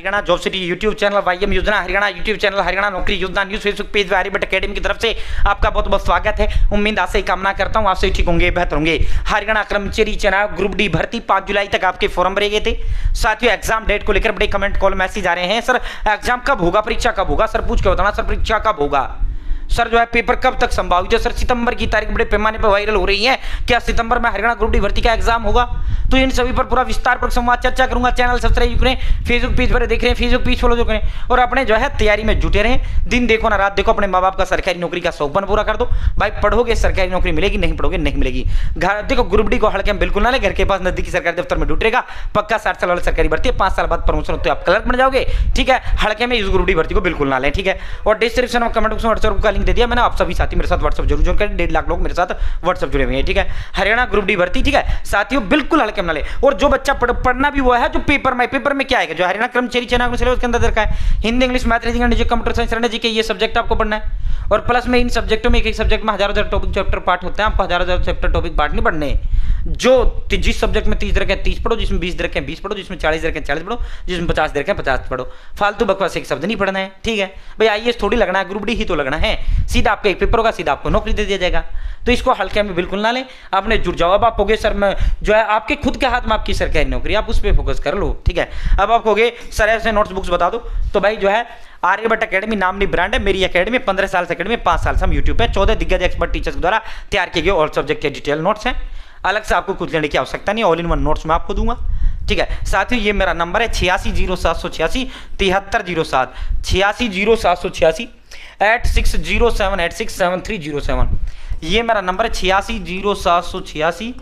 Haryana job city YouTube channel, YM योजना Haryana YouTube channel, Haryana नौकरी योजना news Facebook page Aryabhatta academy की तरफ से आपका बहुत बहुत स्वागत है। उम्मीद आशा ही कामना करता हूँ आप सभी ठीक होंगे, बेहतर होंगे। हरियाणा कर्मचारी चुनाव ग्रुप डी भर्ती 5 जुलाई तक आपके फॉर्म भरे गए थे। साथियों एग्जाम डेट को लेकर बड़े कमेंट कॉल मैसेज आ रहे हैं, सर एग्जाम कब होगा, परीक्षा कब होगा, सर पूछ के बताना सर परीक्षा कब होगा, सर जो है पेपर कब तक संभावित है, सर सितंबर की तारीख बड़े पैमाने पर वायरल हो रही है, क्या सितंबर में हरियाणा ग्रुप डी भर्ती का एग्जाम होगा। तो इन सभी पर पूरा विस्तार पर संवाद चर्चा करूंगा। चैनल सब्सक्राइब करें, फेसबुक पेज पर देख रहे हैं फेसबुक पेज फॉलो करें और अपने जो है तैयारी में जुटे रहें। दिन देखो ना रात देखो, अपने माँ बाप का सरकारी नौकरी का सपना पूरा कर दो। भाई पढ़ोगे सरकारी नौकरी मिलेगी, नहीं पढ़ोगे नहीं मिलेगी। घर देखो ग्रुप डी को हल्के में बिल्कुल ना ले, घर के पास नजदीकी सरकारी दफ्तर में ढूंढेगा, पक्का 60 साल वाली सरकारी भर्ती है, 5 साल बाद प्रमोशन होते आप क्लर्क बन जाओगे। ठीक है, हल्के में इस ग्रुप डी भर्ती को बिल्कुल ना लें। ठीक है, और डिस्क्रिप्शन में कमेंट बॉक्स में व्हाट्सएप का लिंक दे दिया मैंने, आप सभी साथी मेरे साथ व्हाट्सएप जरूर ज्वाइन करें। 1.5 लाख लोग मेरे साथ व्हाट्सएप जुड़े हुए हैं। ठीक है, हरियाणा ग्रुप डी भर्ती, ठीक है साथियों बिल्कुल हल्के में ना ले। और जो बच्चा पढ़ना भी वो है जो पेपर में क्या आएगा, जो हरियाणा कर्मचारी चुनाव सिलेबस के अंदर रखा है, Hindi English math reasoning computer science Ranji के ये सब्जेक्ट आपको पढ़ना है। और प्लस में इन सब्जेक्टों में एक सब्जेक्ट में हजार टॉपिक चैप्टर पार्ट होते हैं, आपको हजार चैप्टर टॉपिक पार्ट नहीं पढ़ने। जो जिस सब्जेक्ट में 30 रखें 30 पढ़ो, जिसमें 20 रखें 20 पढ़ो, जिसमें 40 रखें 40 पढ़ो, जिसमें 50 रखें 50 पढ़ो। फालतू बकवास एक शब्द नहीं पढ़ना है। ठीक है भाई, आईएएस थोड़ी लगना है, ग्रुप डी ही तो लगना है। सीधा आपका एक पेपर होगा, सीधा आपको नौकरी दे दिया जाएगा। तो इसको हल्के में बिल्कुल ना लें। आपने जुड़ जाओ, अब आप होगे सर मैं जो है आपके खुद के हाथ में आपकी सरकारी नौकरी, आप उस पर फोकस कर लो। ठीक है, अब आप होगे सर ऐसे नोट्स बुक्स बता दो, तो भाई जो है आर्यभट्ट अकेडमी नामनी ब्रांड है मेरी अकेडमी, 15 साल से अकेडमी, 5 साल से हम यूट्यूब पे 14 दिग्गज एक्सपर्ट टीचर्स द्वारा तैयार किए गए ऑल सब्जेक्ट के डिटेल नोट्स हैं। अलग से आपको कुछ लेने की आवश्यकता नहीं, ऑल इन वन नोट्स मैं आपको दूंगा। ठीक है साथियों, ये मेरा नंबर है 860786 7307 860786 8607867307। ये मेरा नंबर है 860786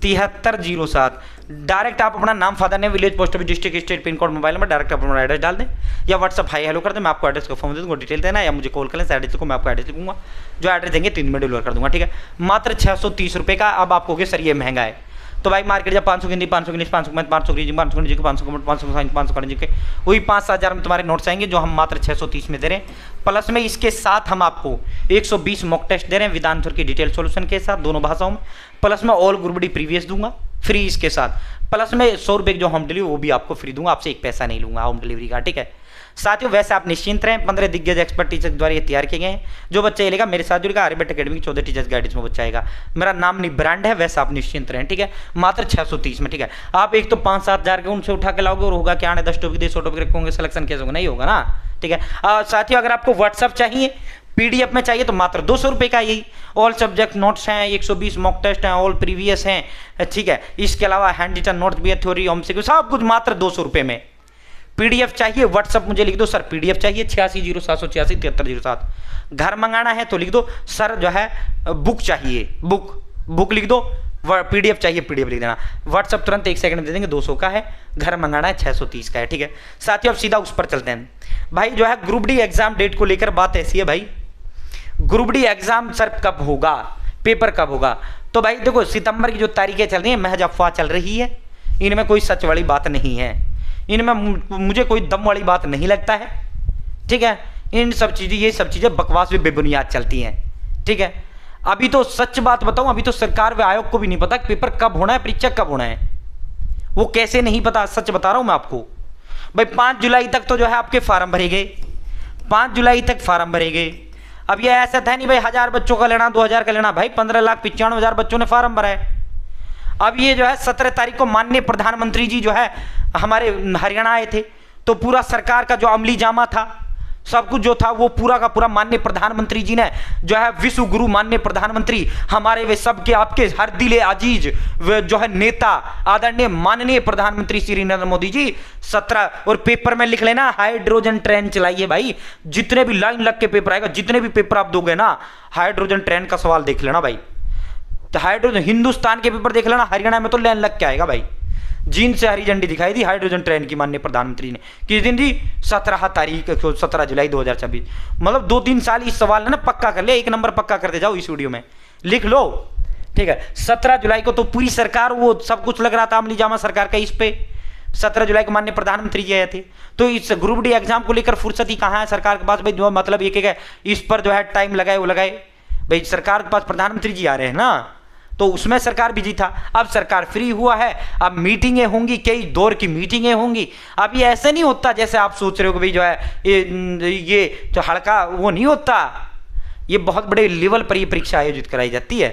7307। डायरेक्ट आप अपना नाम, father name, village, post office, district, state, pin code, mobile number direct अपना एड्रेस डाल दें या व्हाट्सअप हाई हेलो कर दें। मैं आपको एड्रेस को फॉर्म दे दूँगा, डिटेल देना या मुझे कॉल कर लें, एड्रेस को मैं आपको एड्रेस लिखूंगा, जो एड्रेस देंगे 3 में डिलीवर कर दूंगा। ठीक है, मात्र 630 रुपये का। अब आप कहोगे सर ये महंगा है, तो भाई मार्केट जब 500 हिंदी 500 इंग्लिश 500 मैथ 500 रीजनिंग 500 जी 500 500 साइंस 500 जी के वही 5,000 में तुम्हारे नोट्स आएंगे, जो हम मात्र 630 में दे रहे हैं। प्लस में इसके साथ हम आपको 120 मॉक टेस्ट दे रहे हैं विधानसभा की डिटेल सॉल्यूशन के साथ दोनों भाषाओं में। प्लस में ऑल ग्रुप डी प्रीवियस दूंगा फ्री इसके साथ। प्लस में 100 रुपये जो होम डिलीवरी वो भी आपको फ्री दूंगा, आपसे 1 पैसा नहीं लूंगा होम डिलीवरी का। ठीक है साथियों, वैसे आप निश्चिंत रहें, 15 दिग्गज एक्सपर्ट टीचर द्वारा ये तैयार किए गए हैं। जो बच्चा ये लेगा मेरे साथ जुड़ेगा, आर्यभट्ट अकेडमी की 14 टीचर्स गाइडेंस में बच्चा आएगा। मेरा नाम नहीं ब्रांड है, वैसे आप निश्चिंत रहें। ठीक है, मात्र 630 में। ठीक है, आप एक तो 5-7 हज़ार के उनसे उठा के लाओगे और होगा क्या, 10 टॉपिक 100 टॉपिक रखोगे, सिलेक्शन कैसे होगा, नहीं होगा ना। ठीक है साथियों, अगर आपको व्हाट्सअप चाहिए, पीडीएफ में चाहिए, तो मात्र 200 रुपये का यही ऑल सब्जेक्ट नोट्स हैं, 120 मॉक टेस्ट हैं, ऑल प्रीवियस हैं। ठीक है, इसके अलावा हैंड रिटन नोट्स भी है, थ्योरी एमसीक्यू सब कुछ मात्र 200 रुपये में। पीडीएफ चाहिए व्हाट्सअप मुझे लिख दो सर पीडीएफ चाहिए 860786 7307। घर मंगाना है तो लिख दो सर जो है बुक चाहिए, बुक लिख दो, पीडीएफ चाहिए पीडीएफ लिख देना। व्हाट्सअप तुरंत 1 सेकंड में दे देंगे, 200 का है। घर मंगाना है 630 का है। ठीक है साथियों, अब सीधा उस पर चलते हैं। भाई जो है ग्रुप डी एग्जाम डेट को लेकर बात ऐसी है, भाई ग्रुप डी एग्जाम सर कब होगा, पेपर कब होगा। तो भाई देखो सितंबर की जो तारीखें चल रही है महज अफवाह चल रही है, इनमें कोई सच वाली बात नहीं है, इनमें मुझे कोई दम वाली बात नहीं लगता है। ठीक है, इन सब चीज़ें ये सब चीज़ें बकवास भी बेबुनियाद चलती हैं। ठीक है, अभी तो सच बात बताऊं, अभी तो सरकार व आयोग को भी नहीं पता कि पेपर कब होना है, परीक्षा कब होना है, वो कैसे नहीं पता। सच बता रहा हूं मैं आपको भाई, 5 जुलाई तक तो जो है आपके फार्म भरे गए, 5 जुलाई तक फार्म भरे गए। अब ये ऐसा था नहीं भाई 1000 बच्चों का लेना 2000 का लेना, भाई 15,95,000 बच्चों ने फार्म भरा है। अब ये जो है 17 तारीख को माननीय प्रधानमंत्री जी जो है हमारे हरियाणा आए थे, तो पूरा सरकार का जो अमली जामा था, सब कुछ जो था वो पूरा का पूरा माननीय प्रधानमंत्री जी ने जो है विश्व गुरु माननीय प्रधानमंत्री हमारे वे सबके आपके हर दिले अजीज वे जो है नेता आदरणीय माननीय प्रधानमंत्री श्री नरेंद्र मोदी जी 17 और पेपर में लिख लेना हाइड्रोजन ट्रेन चलाइए। भाई जितने भी लाइन लग के पेपर आएगा, जितने भी पेपर आप दोगे ना, हाइड्रोजन ट्रेन का सवाल देख लेना भाई। तो हाइड्रोजन हिंदुस्तान के पेपर देख लेना, हरियाणा में तो लाइन लग के आएगा भाई। जीन से हरी झंडी दिखाई दी हाइड्रोजन ट्रेन की माननीय प्रधानमंत्री ने, किस दिन जी 17 जुलाई 2026। मतलब 2-3 साल इस सवाल ने ना पक्का कर लिया, 1 नंबर पक्का करते जाओ इस वीडियो में लिख लो। ठीक है, 17 जुलाई को तो पूरी सरकार वो सब कुछ लग रहा था अमली जामा सरकार का, इस पे 17 जुलाई को माननीय प्रधानमंत्री जी आए थे। तो इस ग्रुप डी एग्जाम को लेकर फुर्सत ही कहाँ है सरकार के पास भाई, जो मतलब ये क्या इस पर जो है टाइम लगाए वो लगाए। भाई सरकार के पास प्रधानमंत्री जी आ रहे हैं ना, तो उसमें सरकार बिजी था। अब सरकार फ्री हुआ है, अब मीटिंगें होंगी, कई दौर की मीटिंगें होंगी। अब ये ऐसे नहीं होता जैसे आप सोच रहे हो कि भाई जो है ये जो हड़का वो नहीं होता। ये बहुत बड़े लेवल पर ये परीक्षा आयोजित कराई जाती है।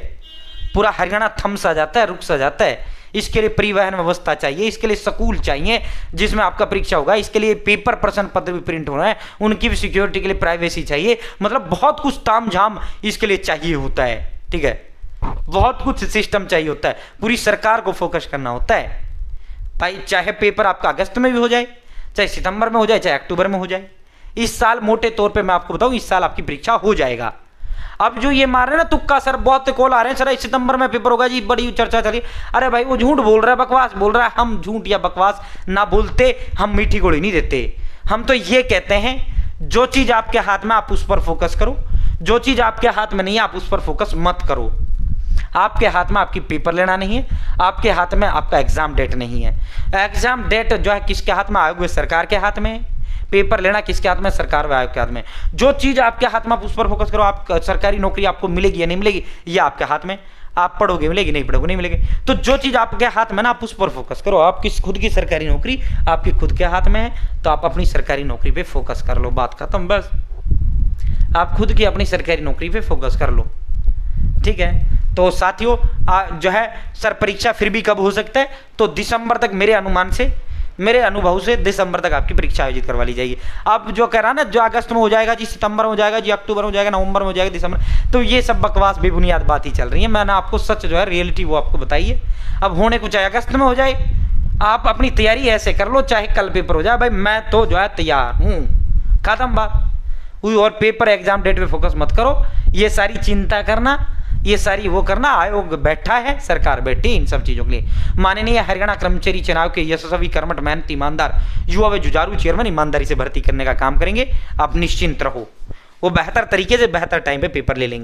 पूरा हरियाणा थम सा जाता है, रुक सा जाता है। इसके लिए परिवहन व्यवस्था चाहिए, इसके लिए स्कूल चाहिए जिसमें आपका परीक्षा होगा, इसके लिए पेपर प्रश्न पत्र भी प्रिंट होना है, उनकी भी सिक्योरिटी के लिए प्राइवेसी चाहिए। मतलब बहुत कुछ तामझाम इसके लिए चाहिए होता है, ठीक है। बहुत कुछ सिस्टम चाहिए होता है, पूरी सरकार को फोकस करना होता है भाई। चाहे पेपर आपका अगस्त में भी हो जाए, चाहे सितंबर में हो जाए, चाहे अक्टूबर में हो जाए। इस साल मोटे तौर पे मैं आपको बताऊं, इस साल आपकी परीक्षा हो जाएगा। अब जो ये मार रहे हैं ना तुक्का, सर बहुत कॉल आ रहे हैं, सर सितंबर में पेपर होगा जी, बड़ी चर्चा चली। अरे भाई वो झूठ बोल रहा है, बकवास बोल रहा है। हम झूठ या बकवास ना बोलते, हम मीठी गोली नहीं देते। हम तो ये कहते हैं जो चीज आपके हाथ में आप उस पर फोकस करो, जो चीज आपके हाथ में नहीं है आप उस पर फोकस मत करो। आपके हाथ में आपकी पेपर लेना नहीं है, आपके हाथ में आपका एग्जाम डेट नहीं है। एग्जाम डेट जो है किसके हाथ में, आयोग सरकार के हाथ में। पेपर लेना किसके हाथ में, सरकार व आयोग के हाथ में। जो चीज आपके हाथ में आप उस पर फोकस करो। आप सरकारी नौकरी आपको मिलेगी या नहीं मिलेगी ये आपके हाथ में। आप पढ़ोगे मिलेगी, नहीं पढ़ोगे नहीं मिलेगी। तो जो चीज आपके हाथ में ना आप उस पर फोकस करो। आपकी खुद की सरकारी नौकरी आपकी खुद के हाथ में है, तो आप अपनी सरकारी नौकरी पे फोकस कर लो, बात खत्म बस। आप खुद की अपनी सरकारी नौकरी पे फोकस कर लो, ठीक है। तो साथियों जो है सर परीक्षा फिर भी कब हो सकता है, तो दिसंबर तक मेरे अनुमान से, मेरे अनुभव से दिसंबर तक आपकी परीक्षा आयोजित करवा ली जाएगी। अब जो कह रहा ना जो अगस्त में हो जाएगा जी, सितंबर में हो जाएगा जी, अक्टूबर में हो जाएगा, नवंबर में हो जाएगा, दिसंबर, तो ये सब बकवास बेबुनियाद बात ही चल रही है। मैंने आपको सच जो है रियलिटी वो आपको बताई है। अब होने को चाहे अगस्त में हो जाए, आप अपनी तैयारी ऐसे कर लो चाहे कल पेपर हो जाए, भाई मैं तो जो है तैयार हूँ, खत्म बात। और पेपर एग्जाम डेट पे फोकस मत करो, ये सारी चिंता करना, ये सारी वो करना। आयोग बैठा है, सरकार बैठी इन सब चीजों के लिए। माननीय हरियाणा कर्मचारी चुनाव के यशस्वी, कर्मठ, मेहनत, ईमानदार, युवा व जुझारू चेयरमैन ईमानदारी से भर्ती करने का काम करेंगे। आप निश्चिंत रहो, वो बेहतर तरीके से बेहतर टाइम पे पेपर ले लेंगे।